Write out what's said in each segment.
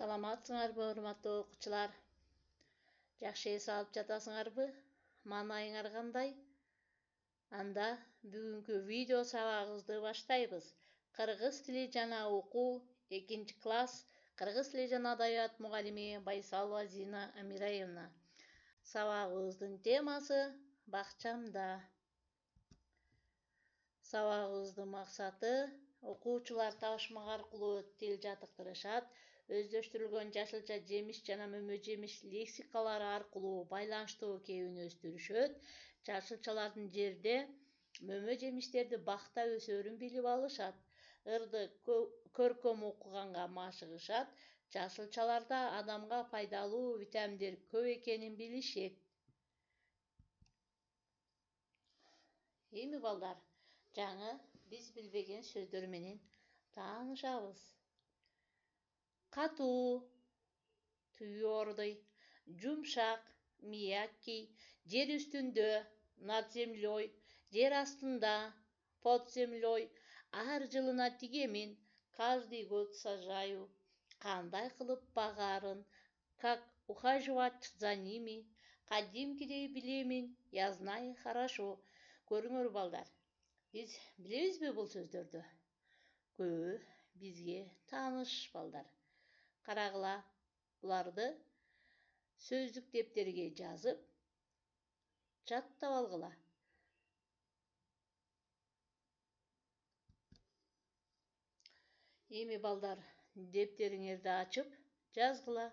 Саламатсыңарбы, урматтуу окуучулар? Жакшы эс алып жатасыңарбы? Маанайыңар кандай? Анда бүгүнкү видео сабагыбызды баштайбыз. Кыргыз тили жана окуу 2-класс кыргыз тили жана адабият мугалими Байсалова Зина Амираевна. Сабагыбыздын темасы бакчамда. Сабагыбыздын максаты окуучулар табышмак аркылуу тил жатыктырышат, өздөштүрүлгөн жашылча жемиш жана мөмө жемиш лексикалары аркылуу байланыштуу кебин өстүрүшөт, жашылчалардын жерде мөмө жемиштерди бакта өсөрүн билип алышат, ырды көркөм окуганга машыгышат, жашылчаларда адамга пайдалуу витаминдер көп экенин билишет. Эми балдар, жаңы биз билбеген сөздөр менен таанышабыз. Катуу, твердый, жумшак, мягкий, жер үстүндө, над землей, жер астында, под землей, ар жылына тигемин, каждый год сажаю, кандай кылып багарын, как ухаживать за ними, кадимкидей билемин, я знаю хорошо. Көрүңөр балдар, биз билебизби бул сөздөрдү? Көбү бизге тааныш балдар. Карагыла, буларды сөздүк дептерге жазып, жаттап алгыла. Эми балдар, дептериңерди ачып, жазгыла.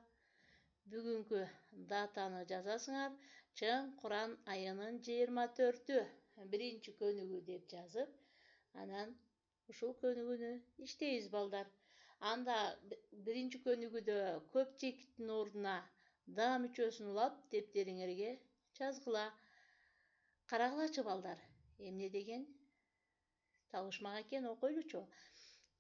Бүгүнкү датаны жазасыңар, чың Куран айынын 24-тү, 1-көнүгү деп жазып, анан ушул көнүгүнү иштейбиз балдар. Анда 1-көнүгүдө көп чекиттин ордуна да мүчөсүн улап дептериңерге жазгыла. Карагылачы балдар, эмне деген табышмак экен, окойлучу.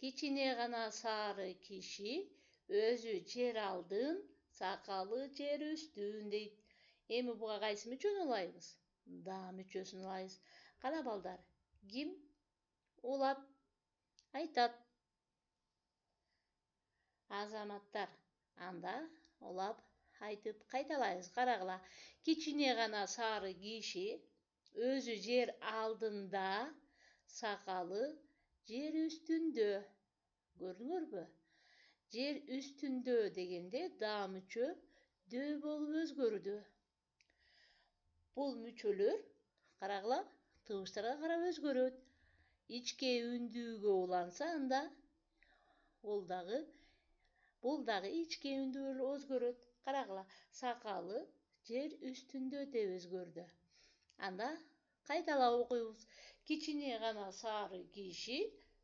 Кичине гана сары киши, өзү жер алдын, сакалы жер үстүн дейт. Эми буга кайсы мүчөнү улайбыз? Да мүчөсүн улайбыз. Кара балдар, ким улап айтат? Азаматтар. Анда улап айтып кайталайбыз. Карагыла. Кичине гана сары киши, өзү жер алдында, сакалы жер үстүндө. Көрдүңөрбү? Жер үстүндө дегенде да мүчө дө болуп өзгөрдү. Бул мүчөлөр, карагыла, тыбыштарга карап өзгөрөт. Ичке үндүүгө уланса, анда бул дагы ичке үндүүгө өзгөрөт. Карагыла, сакалы жер үстүндө деп өзгөрдү. Анда кайталап окуйбуз. Кичине гана сары киши,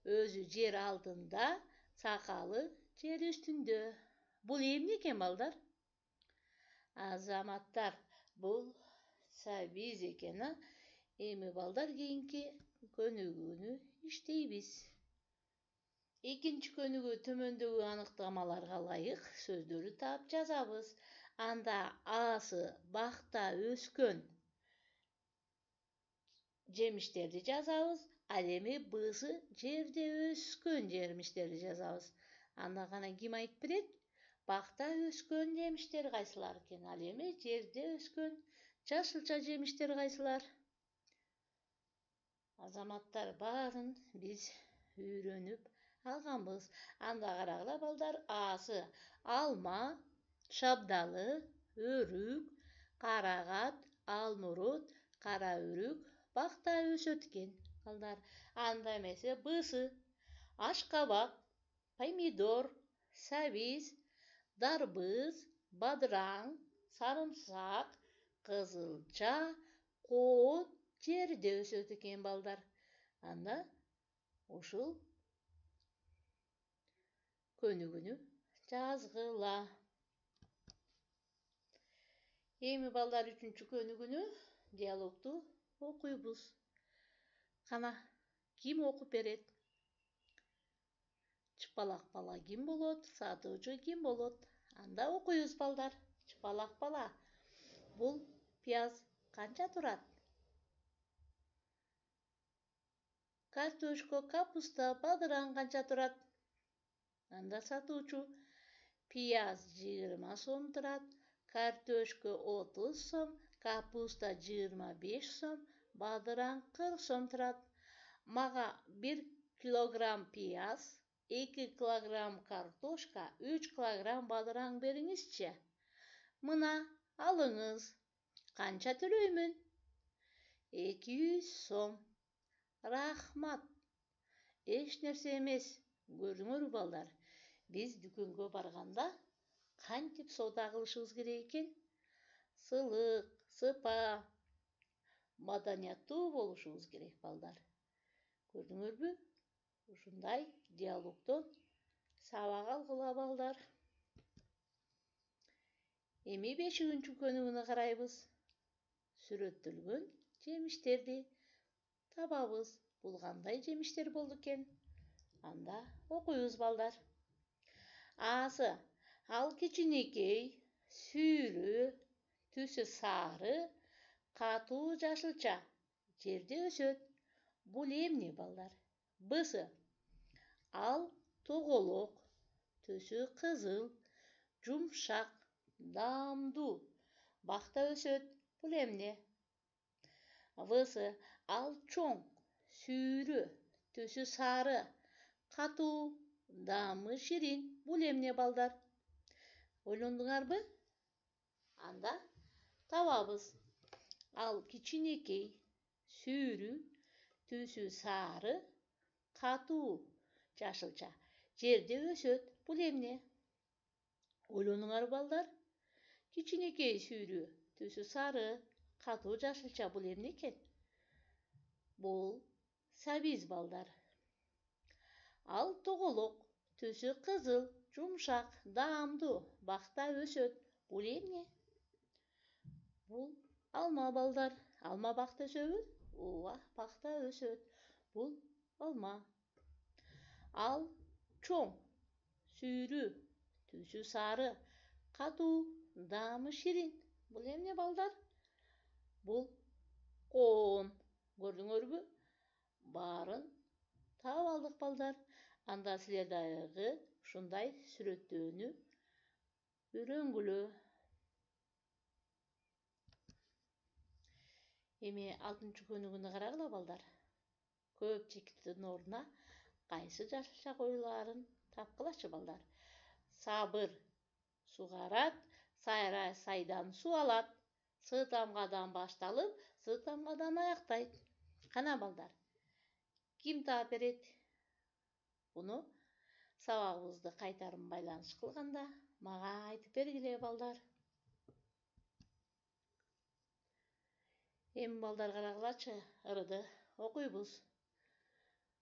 өзү жер алдында, сакалы жер үстүндө. Бул эмне экен балдар? Азаматтар, бул сабиз экен. Эми балдар, кийинки көнүгүүнү иштейбиз. 2-көнүгүү төмөндөгү аныктамаларга ылайык сөздөрдү таап жазабыз. Анда асы бакта өскөн жемиштерди жазабыз, ал эми бысы жерде өскөн жемиштерди жазабыз. Анда гана ким айтып берет? Бакта өскөн жемиштер кайсылар экен? Ал эми жерде өскөн жашылча жемиштер кайсылар? Азаматтар, баарын биз үйрөнүп алганбыз. Анда карагыла балдар, асы алма, шабдалы, өрүк, карагат, алмурут, кара өрүк бакта өсөт экен балдар. Анда эмесе бысы ашкабак, помидор, сабиз, дарбыз, бадыраң, сарымсак, кызылча, коот жерде өсөт экен балдар. Анда ушул көнүгүүнү жазгыла. Эми балдар, 3-көнүгүүнү диалогту окуйбуз. Кана, ким окуп берет? Чыпалак бала ким болот? Сатуучу ким болот? Анда окуйбуз балдар. Чыпалак бала, бул пияз канча турат? Картошка, капуста, бадыраң канча турат? Анда сатуучу, piyaz 20 сом турат, картошка 30 сом, капуста 25 сом, бадыраң 40 сом турат. Мага 1 килограмм пияз, 2 килограмм картошка, 3 килограмм бадыраң бериңизчи. Мына алыңыз. Канча төлөймүн? 200 сом. Рахмат. Эч нерсе эмес. Көрдүңөрбү балдар? Биз дүкөнгө барганда кантип соода кылышыбыз керек экен? Сылык, сыпа, маданияттуу болушубуз керек балдар. Көрдүңөрбү? Ушундай диалогдон сабак алгыла балдар. Эми 5-күнчү көнүгүнө карайбыз. Сүрөттөлгөн жемиштерди табабыз. Бул кандай жемиштер болду экен? Анда окуйбуз балдар. Асы ал кичинекей, сүүрү, түсү сары, катуу жашылча, жерде өсөт. Бул эмне балдар? Бысы ал тоголок, түсү кызыл, жумшак, даамдуу, бакта өсөт. Бул эмне? Высы ал чоң, сүүрү, түсү сары, катуу, даамы ширин. Бул эмне балдар? Ойлондуңарбы? Анда табабыз. Ал кичинекей, сүүрү, түсү сары, катуу, жашылча, жерде өсөт. Бул эмне? Ойлондуңарбы балдар? Кичинекей, сүүрү, түсү сары, катуу, жашылча, бул эмне экен? Бул сабиз балдар. Ал тоголок, түсү кызыл, жумшак, даамдуу, бакта өсөт. Бул эмне? Бул алма балдар. Алма бакта өсөбү? Ооба, бакта өсөт. Бул алма. Ал чоң, сүүрү, түсү сары, катуу, даамы ширин. Бул эмне балдар? Бул коон. Көрдүңөрбү? Баарын таап алдык балдар. Анда силер дагы ушундай сүрөттөөнү үйрөнгүлө. Эми 6-чы көнүгүнө карагыла балдар. Көпчиктин ордуна кайсы жашылча коюлаарын тапкылачы балдар. Сабыр сугарат, сайрай сайдан суу алат. Сы тамгадан башталып, сы тамгадан аяктайт. Кана балдар. Ким таап берет? Буну сабагыбызды кайтарым байланыш кылганда мага айтып бергиле балдар. Эми балдар карагылачы, ырды окуйбуз.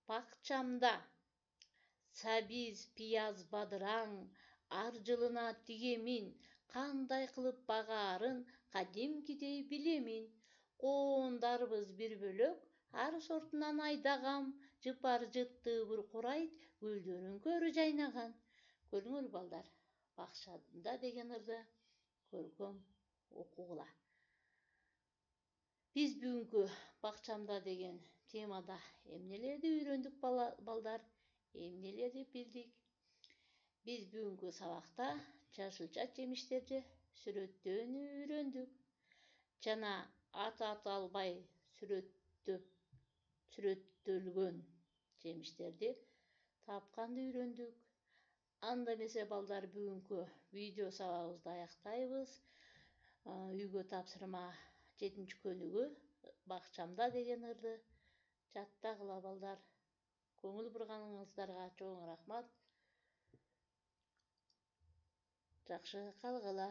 Бакчамда сабиз, пияз, бадыраң ар жылына тигемин. Кандай кылып багаарын кадимкидей билемин. Коондарыбыз бир бөлөк, ар сортунан айдагам. Жыпар жыттыбыр курайт, гүлдөрүн көрү жайнаган. Көрдүңөрбү балдар? Бакчамда деген ырды көркөм окугула. Биз бүгүнкү бакчамда деген темада эмнелерди үйрөндүк балдар? Эмнелерди билдик? Биз бүгүнкү сабакта жашылча жемиштерди сүрөттөөнү үйрөндүк. Жана ат аталбай сүрөттөлгөн жемиштерди тапканды үйрөндүк. Анда эмесе балдар бүгүнкү видео сабагыбызды аяктайбыз. Үйгө тапшырма 7-чи көнүгү бакчамда деген ырды жаттагыла балдар. Көңүл бурганыңыздарга чоң рахмат. Жакшы калгыла.